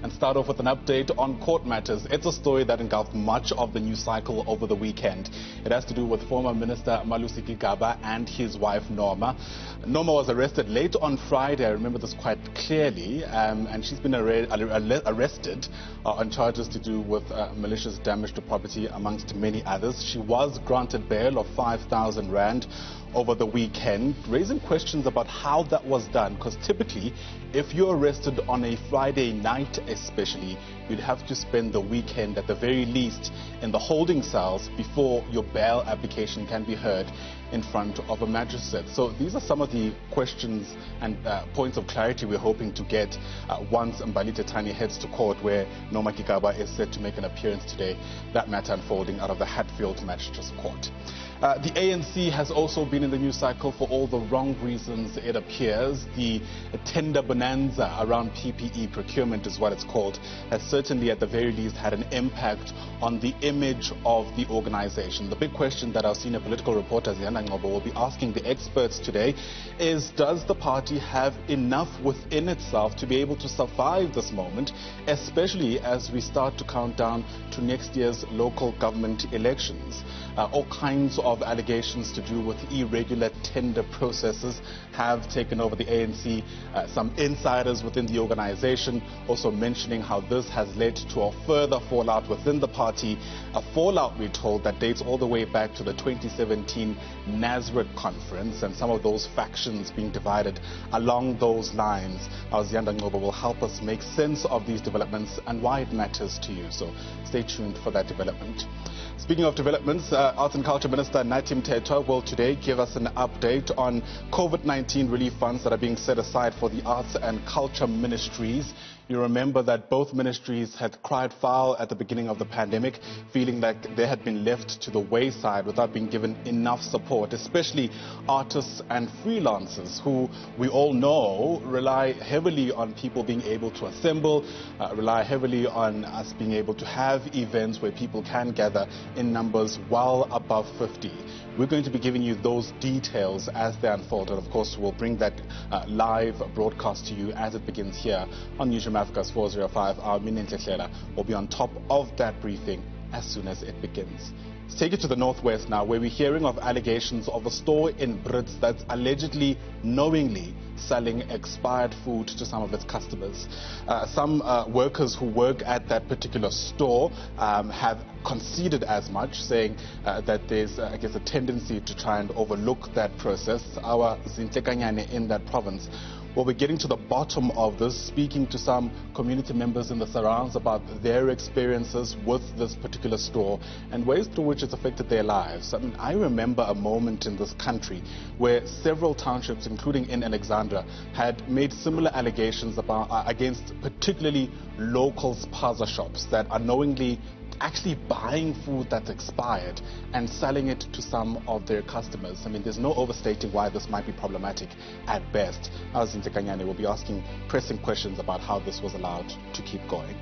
and start off with an update on court matters. It's a story that engulfed much of the news cycle over the weekend. It has to do with former Minister Malusi Gigaba and his wife Norma. Norma was arrested late on Friday, I remember this quite clearly, and she's been arrested on charges to do with malicious damage to property, amongst many others. She was granted bail of 5,000 rand over the weekend, raising questions about how that was done, because typically if you're arrested on a Friday night especially, you'd have to spend the weekend at the very least in the holding cells before your bail application can be heard in front of a magistrate. So these are some of the questions and points of clarity we're hoping to get once Mbalite Tani heads to court, where Norma Gigaba is set to make an appearance today. That matter unfolding out of the Hatfield Magistrates Court. The ANC has also been in the news cycle for all the wrong reasons, it appears. The tender bonanza around PPE procurement is what it's called, has certainly at the very least had an impact on the image of the organization. The big question that our senior political reporter Zianda Ngobo will be asking the experts today is, does the party have enough within itself to be able to survive this moment, especially as we start to count down to next year's local government elections? All kinds of allegations to do with irregular tender processes have taken over the ANC. Some insiders within the organization also mentioning how this has led to a further fallout within the party, a fallout, we're told, that dates all the way back to the 2017 Nazareth conference, and some of those factions being divided along those lines. Our Zianda Ngobo will help us make sense of these developments and why it matters to you, so stay tuned for that development. Speaking of developments, Arts and Culture Minister Nathi Mthethwa will today give us an update on COVID-19 relief funds that are being set aside for the arts and culture ministries. You remember that both ministries had cried foul at the beginning of the pandemic, feeling like they had been left to the wayside without being given enough support, especially artists and freelancers who we all know rely heavily on people being able to assemble, rely heavily on us being able to have events where people can gather in numbers well above 50. We're going to be giving you those details as they unfold, and of course we'll bring that live broadcast to you as it begins here on Newzroom Afrika's 405. Our Minentle Hlela will be on top of that briefing as soon as it begins. Let's take it to the northwest now, where we're hearing of allegations of a store in Brits that's allegedly knowingly selling expired food to some of its customers. Some workers who work at that particular store have conceded as much, saying that there's, I guess, a tendency to try and overlook that process. Our Zintlekanyane in that province will be getting to the bottom of this, speaking to some community members in the surrounds about their experiences with this particular store and ways through which it's affected their lives. I mean, I remember a moment in this country where several townships, including in Alexandra, had made similar allegations against particularly local spaza shops that are knowingly actually buying food that's expired and selling it to some of their customers. I mean, there's no overstating why this might be problematic at best. As Zintlekanyane will be asking pressing questions about how this was allowed to keep going.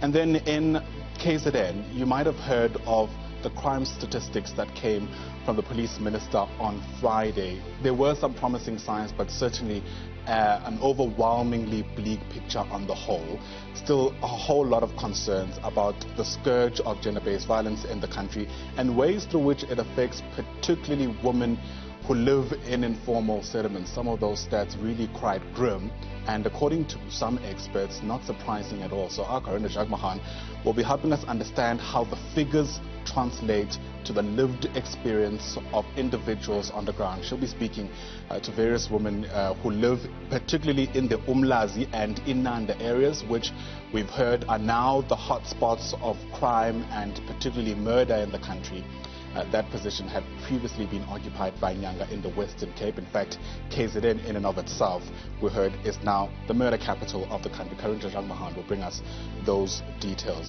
And then in KZN, you might have heard of the crime statistics that came from the police minister on Friday. There were some promising signs, but certainly an overwhelmingly bleak picture on the whole. Still a whole lot of concerns about the scourge of gender-based violence in the country and ways through which it affects particularly women who live in informal settlements. Some of those stats really quite grim, and according to some experts, not surprising at all. So our Karinda Jagmahan will be helping us understand how the figures translate to the lived experience of individuals on the ground. She'll be speaking to various women who live particularly in the Umlazi and Inanda areas, which we've heard are now the hotspots of crime and particularly murder in the country. That position had previously been occupied by Nyanga in the Western Cape. In fact, KZN in and of itself, we heard, is now the murder capital of the country. Karinda Jagmahan will bring us those details.